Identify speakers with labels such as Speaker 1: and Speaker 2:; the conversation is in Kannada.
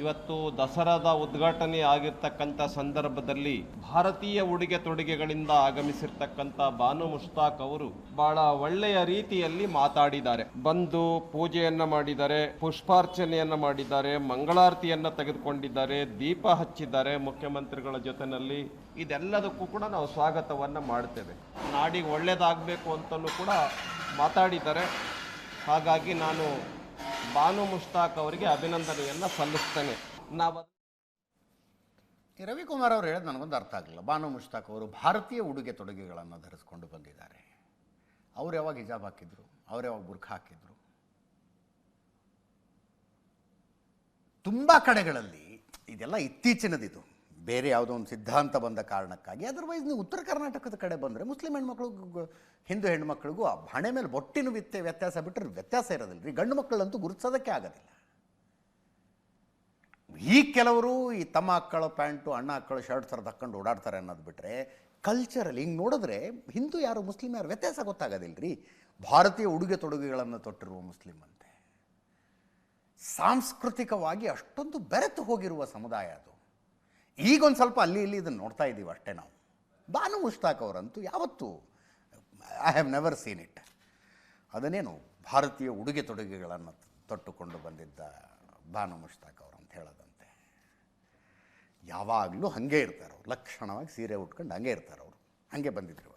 Speaker 1: ಇವತ್ತು ದಸರಾದ ಉದ್ಘಾಟನೆ ಆಗಿರ್ತಕ್ಕಂಥ ಸಂದರ್ಭದಲ್ಲಿ ಭಾರತೀಯ ಉಡುಗೆ ತೊಡುಗೆಗಳಿಂದ ಆಗಮಿಸಿರ್ತಕ್ಕಂಥ ಬಾನು ಮುಷ್ತಾಕ್ ಅವರು ಬಹಳ ಒಳ್ಳೆಯ ರೀತಿಯಲ್ಲಿ ಮಾತಾಡಿದ್ದಾರೆ. ಬಂದು ಪೂಜೆಯನ್ನ ಮಾಡಿದ್ದಾರೆ, ಪುಷ್ಪಾರ್ಚನೆಯನ್ನ ಮಾಡಿದ್ದಾರೆ, ಮಂಗಳಾರತಿಯನ್ನ ತೆಗೆದುಕೊಂಡಿದ್ದಾರೆ, ದೀಪ ಹಚ್ಚಿದ್ದಾರೆ ಮುಖ್ಯಮಂತ್ರಿಗಳ ಜೊತೆಯಲ್ಲಿ. ಇದೆಲ್ಲದಕ್ಕೂ ಕೂಡ ನಾವು ಸ್ವಾಗತವನ್ನ ಮಾಡ್ತೇವೆ. ನಾಡಿಗೆ ಒಳ್ಳೇದಾಗಬೇಕು ಅಂತಲೂ ಕೂಡ ಮಾತಾಡಿದ್ದಾರೆ. ಹಾಗಾಗಿ ನಾನು ಬಾನು ಮುಷ್ತಾಕ್ ಅವರಿಗೆ ಅಭಿನಂದನೆಯನ್ನು ಸಲ್ಲಿಸ್ತೇನೆ.
Speaker 2: ರವಿಕುಮಾರ್ ಅವರು ಹೇಳೋದು ನನಗೊಂದು ಅರ್ಥ ಆಗಲಿಲ್ಲ. ಬಾನು ಮುಷ್ತಾಕ್ ಅವರು ಭಾರತೀಯ ಉಡುಗೆ ತೊಡುಗೆಗಳನ್ನು ಧರಿಸ್ಕೊಂಡು ಬಂದಿದ್ದಾರೆ. ಅವ್ರು ಯಾವಾಗ ಹಿಜಾಬ್ ಹಾಕಿದ್ರು, ಅವ್ರು ಯಾವಾಗ ಬುರ್ಖಾ ಹಾಕಿದ್ರು? ತುಂಬ ಕಡೆಗಳಲ್ಲಿ ಇದೆಲ್ಲ ಇತ್ತೀಚಿನದಿದು, ಬೇರೆ ಯಾವುದೋ ಒಂದು ಸಿದ್ಧಾಂತ ಬಂದ ಕಾರಣಕ್ಕಾಗಿ. ಅದರ್ವೈಸ್ ನೀವು ಉತ್ತರ ಕರ್ನಾಟಕದ ಕಡೆ ಬಂದರೆ ಮುಸ್ಲಿಂ ಹೆಣ್ಮಕ್ಳಿಗೂ ಹಿಂದೂ ಹೆಣ್ಮಕ್ಳಿಗೂ ಆ ಹಣೆ ಮೇಲೆ ಬೊಟ್ಟಿನ ವ್ಯತ್ಯಾಸ ಬಿಟ್ಟರೆ ವ್ಯತ್ಯಾಸ ಇರೋದಿಲ್ಲ ರೀ. ಗಂಡು ಮಕ್ಕಳಂತೂ ಗುರುತಿಸೋದಕ್ಕೆ ಆಗೋದಿಲ್ಲ. ಈ ಕೆಲವರು ಈ ತಮ್ಮ ಅಕ್ಕಳು ಪ್ಯಾಂಟು, ಅಣ್ಣ ಅಕ್ಕಳು ಶರ್ಟ್ ಥರದ್ದು ಹಾಕ್ಕೊಂಡು ಓಡಾಡ್ತಾರೆ ಅನ್ನೋದು ಬಿಟ್ಟರೆ ಕಲ್ಚರಲ್ಲಿ ಹಿಂಗೆ ನೋಡಿದ್ರೆ ಹಿಂದೂ ಯಾರು ಮುಸ್ಲಿಂ ಯಾರು ವ್ಯತ್ಯಾಸ ಗೊತ್ತಾಗೋದಿಲ್ಲ ರೀ. ಭಾರತೀಯ ಉಡುಗೆ ತೊಡುಗೆಗಳನ್ನು ತೊಟ್ಟಿರುವ ಮುಸ್ಲಿಂ ಅಂತೆ. ಸಾಂಸ್ಕೃತಿಕವಾಗಿ ಅಷ್ಟೊಂದು ಬೆರೆತು ಹೋಗಿರುವ ಸಮುದಾಯ ಅದು. ಈಗೊಂದು ಸ್ವಲ್ಪ ಅಲ್ಲಿ ಇಲ್ಲಿ ಇದನ್ನು ನೋಡ್ತಾ ಇದ್ದೀವಿ ಅಷ್ಟೇ ನಾವು. ಬಾನು ಮುಷ್ತಾಕ್ ಅವರಂತೂ ಯಾವತ್ತೂ I have never seen it. ಅದನ್ನೇನು ಭಾರತೀಯ ಉಡುಗೆ ತೊಡುಗೆಗಳನ್ನು ತೊಟ್ಟುಕೊಂಡು ಬಂದಿದ್ದ ಬಾನು ಮುಷ್ತಾಕ್ ಅವರು ಅಂತ ಹೇಳೋದಂತೆ. ಯಾವಾಗಲೂ ಹಾಗೆ ಇರ್ತಾರೆ ಅವರು, ಲಕ್ಷಣವಾಗಿ ಸೀರೆ ಉಟ್ಕೊಂಡು ಹಾಗೆ ಇರ್ತಾರೆ ಅವರು, ಹಾಗೆ ಬಂದಿದ್ರು.